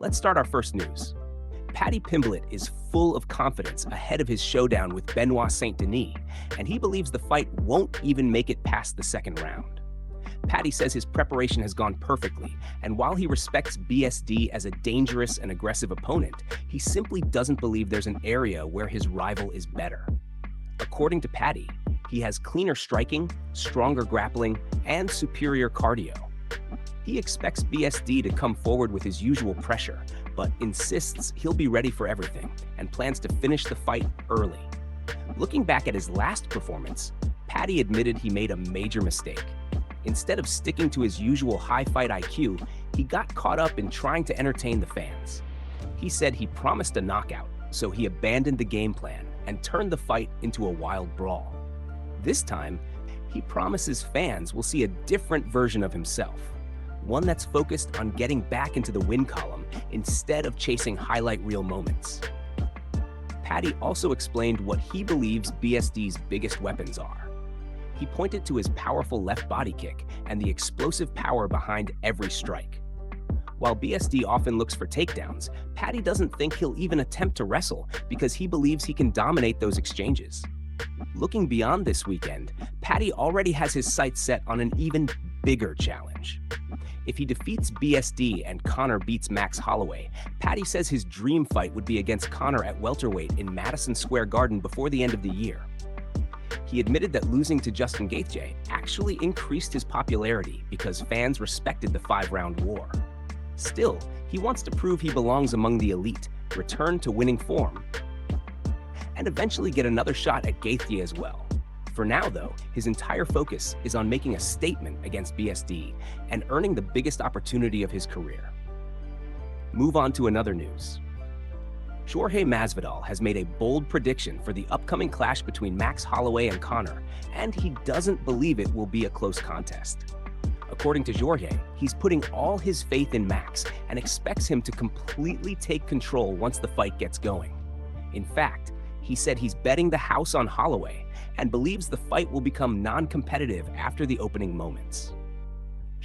Let's start our first news. Paddy Pimblett is full of confidence ahead of his showdown with Benoit Saint Denis, and he believes the fight won't even make it past the second round. Paddy says his preparation has gone perfectly, and while he respects BSD as a dangerous and aggressive opponent, he simply doesn't believe there's an area where his rival is better. According to Paddy, he has cleaner striking, stronger grappling, and superior cardio. He expects BSD to come forward with his usual pressure, but insists he'll be ready for everything and plans to finish the fight early. Looking back at his last performance, Paddy admitted he made a major mistake. Instead of sticking to his usual high fight IQ, he got caught up in trying to entertain the fans. He said he promised a knockout, so he abandoned the game plan and turned the fight into a wild brawl. This time, he promises fans will see a different version of himself, one that's focused on getting back into the win column instead of chasing highlight reel moments. Paddy also explained what he believes BSD's biggest weapons are. He pointed to his powerful left body kick and the explosive power behind every strike. While BSD often looks for takedowns, Paddy doesn't think he'll even attempt to wrestle because he believes he can dominate those exchanges. Looking beyond this weekend, Paddy already has his sights set on an even bigger challenge. If he defeats BSD and Conor beats Max Holloway, Paddy says his dream fight would be against Conor at welterweight in Madison Square Garden before the end of the year. He admitted that losing to Justin Gaethje actually increased his popularity because fans respected the 5-round war. Still, he wants to prove he belongs among the elite, return to winning form, and eventually get another shot at Gaethje as well. For now, though, his entire focus is on making a statement against BSD and earning the biggest opportunity of his career. Move on to another news. Jorge Masvidal has made a bold prediction for the upcoming clash between Max Holloway and Conor, and he doesn't believe it will be a close contest. According to Jorge, he's putting all his faith in Max and expects him to completely take control once the fight gets going. In fact, he said he's betting the house on Holloway and believes the fight will become non-competitive after the opening moments.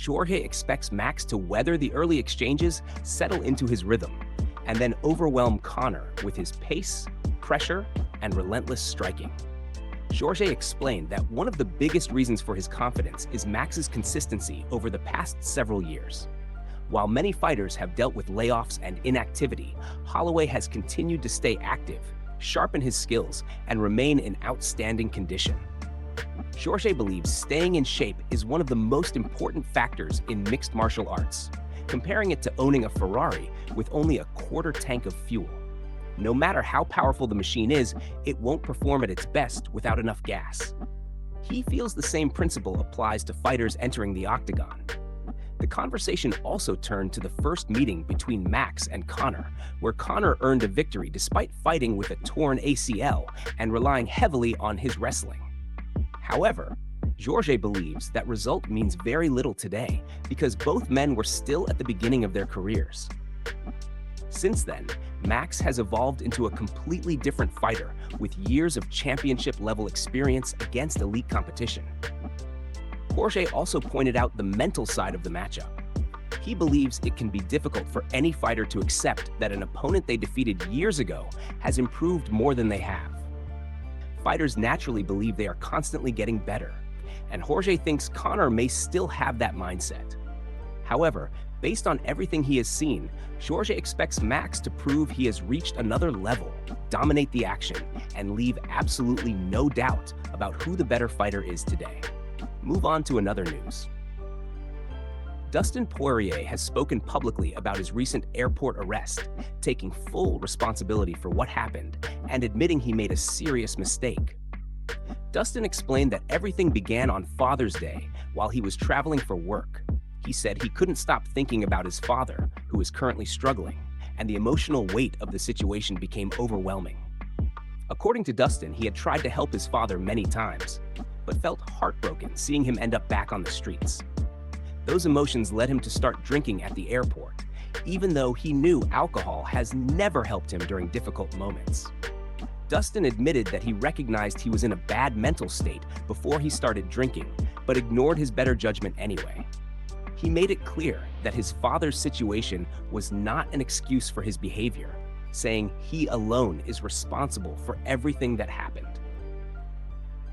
Jorge expects Max to weather the early exchanges, settle into his rhythm, and then overwhelm Conor with his pace, pressure, and relentless striking. Jorge explained that one of the biggest reasons for his confidence is Max's consistency over the past several years. While many fighters have dealt with layoffs and inactivity, Holloway has continued to stay active, sharpen his skills, and remain in outstanding condition. Jorge believes staying in shape is one of the most important factors in mixed martial arts, comparing it to owning a Ferrari with only a quarter tank of fuel. No matter how powerful the machine is, it won't perform at its best without enough gas. He feels the same principle applies to fighters entering the octagon. The conversation also turned to the first meeting between Max and Conor, where Conor earned a victory despite fighting with a torn ACL and relying heavily on his wrestling. However, Jorge believes that result means very little today because both men were still at the beginning of their careers. Since then, Max has evolved into a completely different fighter with years of championship-level experience against elite competition. Jorge also pointed out the mental side of the matchup. He believes it can be difficult for any fighter to accept that an opponent they defeated years ago has improved more than they have. Fighters naturally believe they are constantly getting better, and Jorge thinks Conor may still have that mindset. However, based on everything he has seen, Jorge expects Max to prove he has reached another level, dominate the action, and leave absolutely no doubt about who the better fighter is today. Move on to another news. Dustin Poirier has spoken publicly about his recent airport arrest, taking full responsibility for what happened and admitting he made a serious mistake. Dustin explained that everything began on Father's Day while he was traveling for work. He said he couldn't stop thinking about his father, who is currently struggling, and the emotional weight of the situation became overwhelming. According to Dustin, he had tried to help his father many times, but felt heartbroken seeing him end up back on the streets. Those emotions led him to start drinking at the airport, even though he knew alcohol has never helped him during difficult moments. Dustin admitted that he recognized he was in a bad mental state before he started drinking, but ignored his better judgment anyway. He made it clear that his father's situation was not an excuse for his behavior, saying he alone is responsible for everything that happened.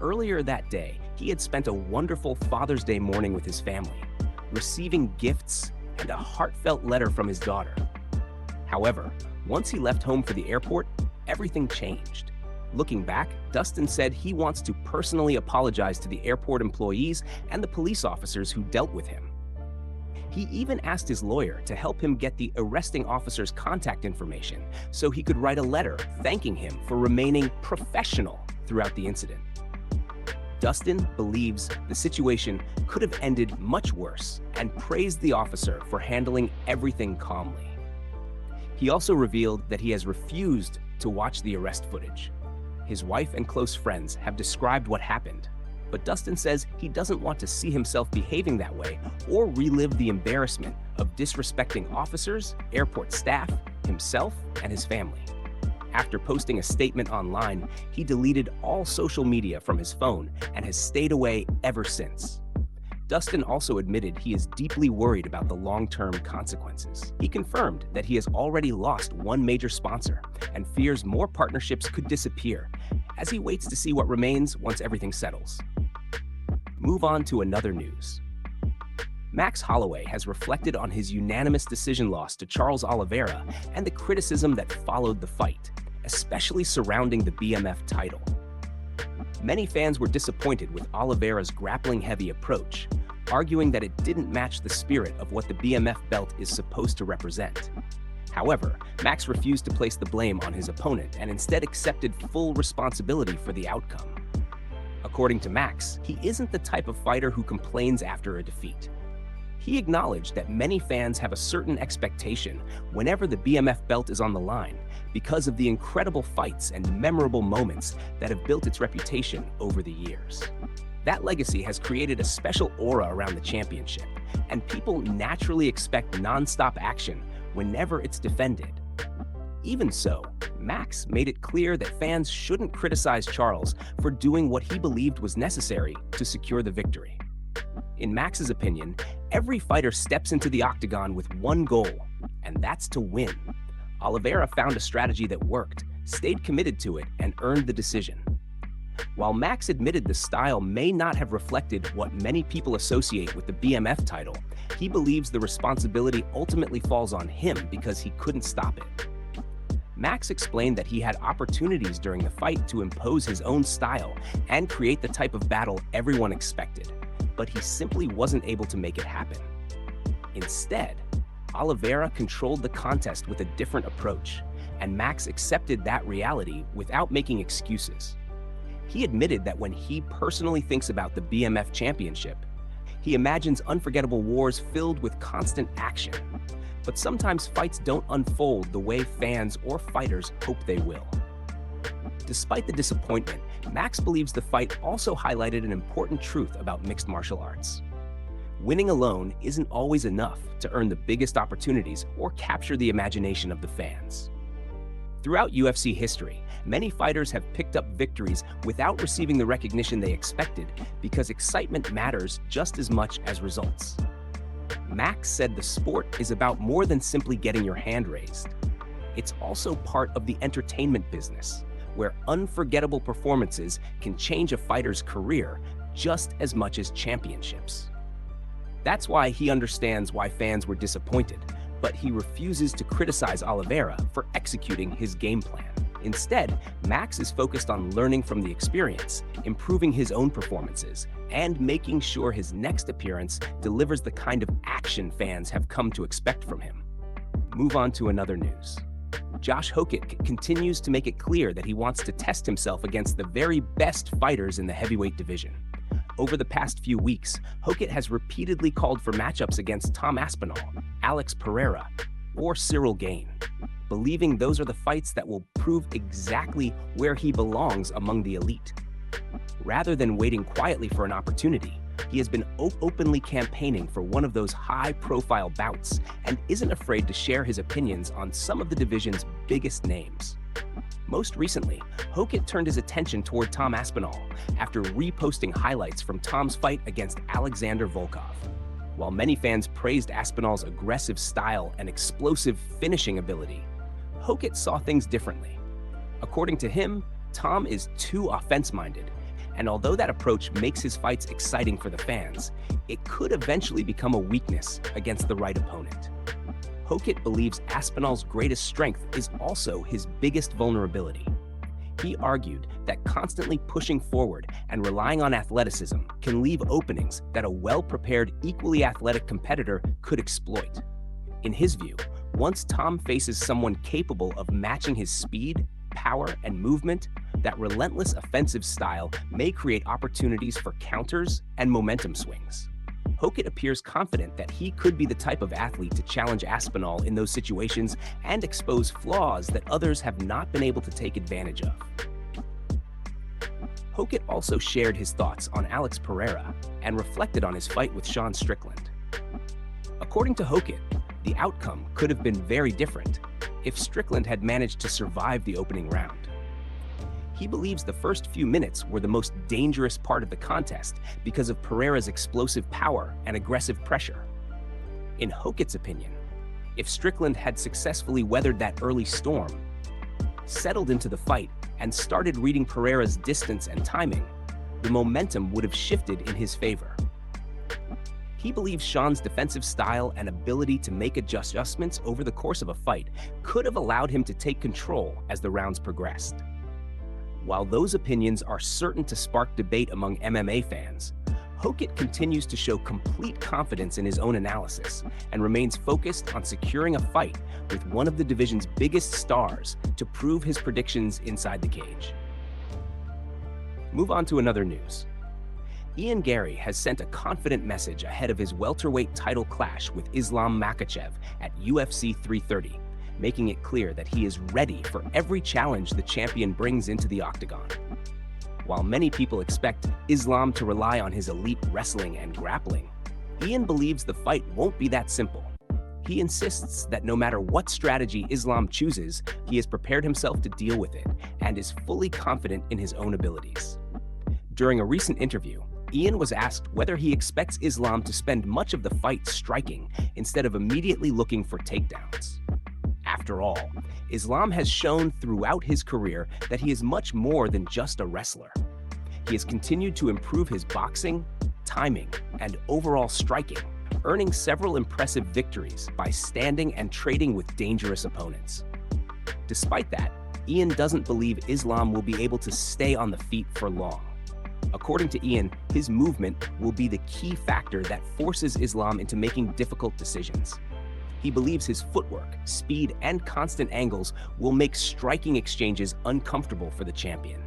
Earlier that day, he had spent a wonderful Father's Day morning with his family, receiving gifts and a heartfelt letter from his daughter. However, once he left home for the airport, everything changed. Looking back, Dustin said he wants to personally apologize to the airport employees and the police officers who dealt with him. He even asked his lawyer to help him get the arresting officer's contact information so he could write a letter thanking him for remaining professional throughout the incident. Dustin believes the situation could have ended much worse and praised the officer for handling everything calmly. He also revealed that he has refused to watch the arrest footage. His wife and close friends have described what happened, but Dustin says he doesn't want to see himself behaving that way or relive the embarrassment of disrespecting officers, airport staff, himself, and his family. After posting a statement online, he deleted all social media from his phone and has stayed away ever since. Dustin also admitted he is deeply worried about the long-term consequences. He confirmed that he has already lost one major sponsor and fears more partnerships could disappear as he waits to see what remains once everything settles. Move on to another news. Max Holloway has reflected on his unanimous decision loss to Charles Oliveira and the criticism that followed the fight, especially surrounding the BMF title. Many fans were disappointed with Oliveira's grappling-heavy approach, arguing that it didn't match the spirit of what the BMF belt is supposed to represent. However, Max refused to place the blame on his opponent and instead accepted full responsibility for the outcome. According to Max, he isn't the type of fighter who complains after a defeat. He acknowledged that many fans have a certain expectation whenever the BMF belt is on the line because of the incredible fights and memorable moments that have built its reputation over the years. That legacy has created a special aura around the championship, and people naturally expect non-stop action whenever it's defended. Even so, Max made it clear that fans shouldn't criticize Charles for doing what he believed was necessary to secure the victory. In Max's opinion, every fighter steps into the octagon with one goal, and that's to win. Oliveira found a strategy that worked, stayed committed to it, and earned the decision. While Max admitted the style may not have reflected what many people associate with the BMF title, he believes the responsibility ultimately falls on him because he couldn't stop it. Max explained that he had opportunities during the fight to impose his own style and create the type of battle everyone expected, but he simply wasn't able to make it happen. Instead, Oliveira controlled the contest with a different approach, and Max accepted that reality without making excuses. He admitted that when he personally thinks about the BMF championship, he imagines unforgettable wars filled with constant action. But sometimes fights don't unfold the way fans or fighters hope they will. Despite the disappointment, Max believes the fight also highlighted an important truth about mixed martial arts. Winning alone isn't always enough to earn the biggest opportunities or capture the imagination of the fans. Throughout UFC history, many fighters have picked up victories without receiving the recognition they expected because excitement matters just as much as results. Max said the sport is about more than simply getting your hand raised. It's also part of the entertainment business, where unforgettable performances can change a fighter's career just as much as championships. That's why he understands why fans were disappointed, but he refuses to criticize Oliveira for executing his game plan. Instead, Max is focused on learning from the experience, improving his own performances, and making sure his next appearance delivers the kind of action fans have come to expect from him. Move on to another news. Josh Hokit continues to make it clear that he wants to test himself against the very best fighters in the heavyweight division. Over the past few weeks, Hokit has repeatedly called for matchups against Tom Aspinall, Alex Pereira, or Cyril Gane, believing those are the fights that will prove exactly where he belongs among the elite. Rather than waiting quietly for an opportunity, he has been openly campaigning for one of those high-profile bouts and isn't afraid to share his opinions on some of the division's biggest names. Most recently, Hokit turned his attention toward Tom Aspinall after reposting highlights from Tom's fight against Alexander Volkov. While many fans praised Aspinall's aggressive style and explosive finishing ability, Hokit saw things differently. According to him, Tom is too offense-minded, and although that approach makes his fights exciting for the fans, it could eventually become a weakness against the right opponent. Hokit believes Aspinall's greatest strength is also his biggest vulnerability. He argued that constantly pushing forward and relying on athleticism can leave openings that a well-prepared, equally athletic competitor could exploit. In his view, once Tom faces someone capable of matching his speed, power, and movement, that relentless offensive style may create opportunities for counters and momentum swings. Hokit appears confident that he could be the type of athlete to challenge Aspinall in those situations and expose flaws that others have not been able to take advantage of. Hokit also shared his thoughts on Alex Pereira and reflected on his fight with Sean Strickland. According to Hokit, the outcome could have been very different if Strickland had managed to survive the opening round. He believes the first few minutes were the most dangerous part of the contest because of Pereira's explosive power and aggressive pressure. In Hokit's opinion, if Strickland had successfully weathered that early storm, settled into the fight, and started reading Pereira's distance and timing, the momentum would have shifted in his favor. He believes Sean's defensive style and ability to make adjustments over the course of a fight could have allowed him to take control as the rounds progressed. While those opinions are certain to spark debate among MMA fans, Hokit continues to show complete confidence in his own analysis and remains focused on securing a fight with one of the division's biggest stars to prove his predictions inside the cage. Move on to another news. Ian Garry has sent a confident message ahead of his welterweight title clash with Islam Makhachev at UFC 330, making it clear that he is ready for every challenge the champion brings into the octagon. While many people expect Islam to rely on his elite wrestling and grappling, Ian believes the fight won't be that simple. He insists that no matter what strategy Islam chooses, he has prepared himself to deal with it and is fully confident in his own abilities. During a recent interview, Ian was asked whether he expects Islam to spend much of the fight striking instead of immediately looking for takedowns. After all, Islam has shown throughout his career that he is much more than just a wrestler. He has continued to improve his boxing, timing, and overall striking, earning several impressive victories by standing and trading with dangerous opponents. Despite that, Ian doesn't believe Islam will be able to stay on the feet for long. According to Ian, his movement will be the key factor that forces Islam into making difficult decisions. He believes his footwork, speed, and constant angles will make striking exchanges uncomfortable for the champion.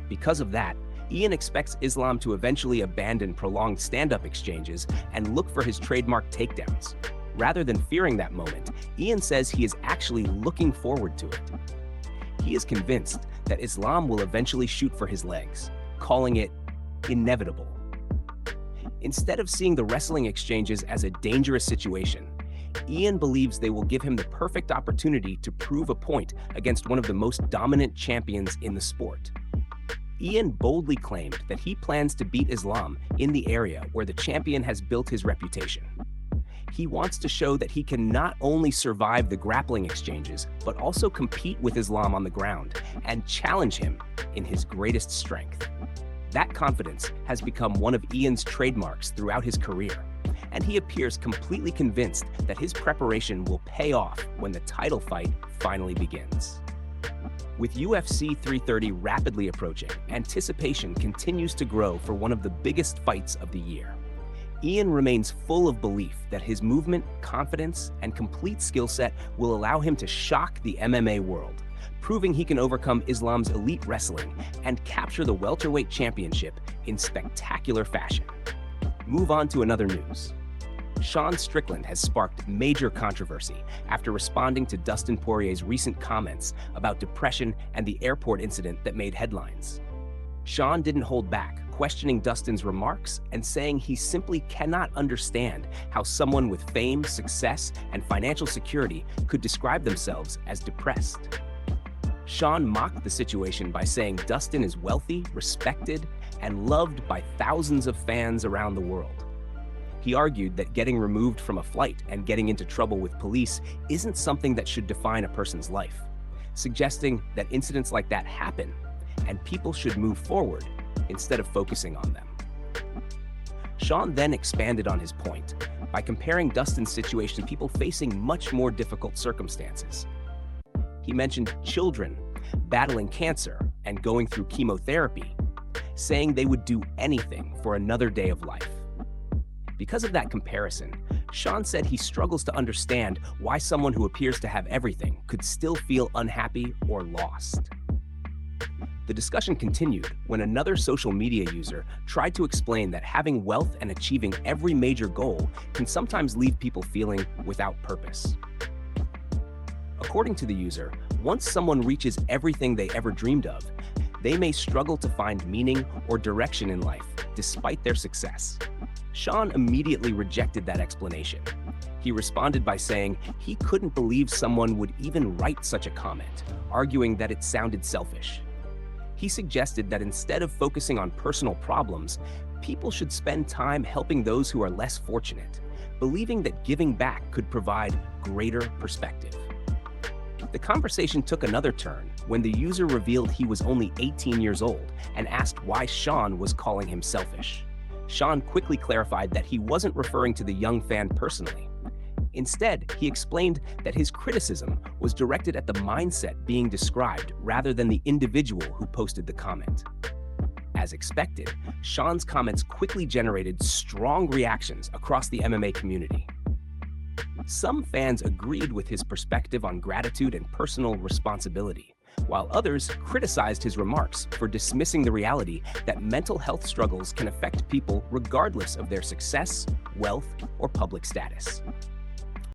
Because of that, Ian expects Islam to eventually abandon prolonged stand-up exchanges and look for his trademark takedowns. Rather than fearing that moment, Ian says he is actually looking forward to it. He is convinced that Islam will eventually shoot for his legs, calling it inevitable. Instead of seeing the wrestling exchanges as a dangerous situation, Ian believes they will give him the perfect opportunity to prove a point against one of the most dominant champions in the sport. Ian boldly claimed that he plans to beat Islam in the area where the champion has built his reputation. He wants to show that he can not only survive the grappling exchanges, but also compete with Islam on the ground and challenge him in his greatest strength. That confidence has become one of Ian's trademarks throughout his career, and he appears completely convinced that his preparation will pay off when the title fight finally begins. With UFC 330 rapidly approaching, anticipation continues to grow for one of the biggest fights of the year. Ian remains full of belief that his movement, confidence, and complete skill set will allow him to shock the MMA world, proving he can overcome Islam's elite wrestling and capture the welterweight championship in spectacular fashion. Move on to another news. Sean Strickland has sparked major controversy after responding to Dustin Poirier's recent comments about depression and the airport incident that made headlines. Sean didn't hold back, questioning Dustin's remarks and saying he simply cannot understand how someone with fame, success, and financial security could describe themselves as depressed. Sean mocked the situation by saying Dustin is wealthy, respected, and loved by thousands of fans around the world. He He argued that getting removed from a flight and getting into trouble with police isn't something that should define a person's life, suggesting that incidents like that happen and people should move forward instead of focusing on them. Sean then expanded on his point by comparing Dustin's situation to people facing much more difficult circumstances. He mentioned children battling cancer and going through chemotherapy, saying they would do anything for another day of life. Because of that comparison, Sean said he struggles to understand why someone who appears to have everything could still feel unhappy or lost. The discussion continued when another social media user tried to explain that having wealth and achieving every major goal can sometimes leave people feeling without purpose. According to the user, once someone reaches everything they ever dreamed of, they may struggle to find meaning or direction in life despite their success. Sean immediately rejected that explanation. He responded by saying he couldn't believe someone would even write such a comment, arguing that it sounded selfish. He suggested that instead of focusing on personal problems, people should spend time helping those who are less fortunate, believing that giving back could provide greater perspective. The conversation took another turn when the user revealed he was only 18 years old and asked why Sean was calling him selfish. Sean quickly clarified that he wasn't referring to the young fan personally. Instead, he explained that his criticism was directed at the mindset being described rather than the individual who posted the comment. As expected, Sean's comments quickly generated strong reactions across the MMA community. Some fans agreed with his perspective on gratitude and personal responsibility, while others criticized his remarks for dismissing the reality that mental health struggles can affect people regardless of their success, wealth, or public status.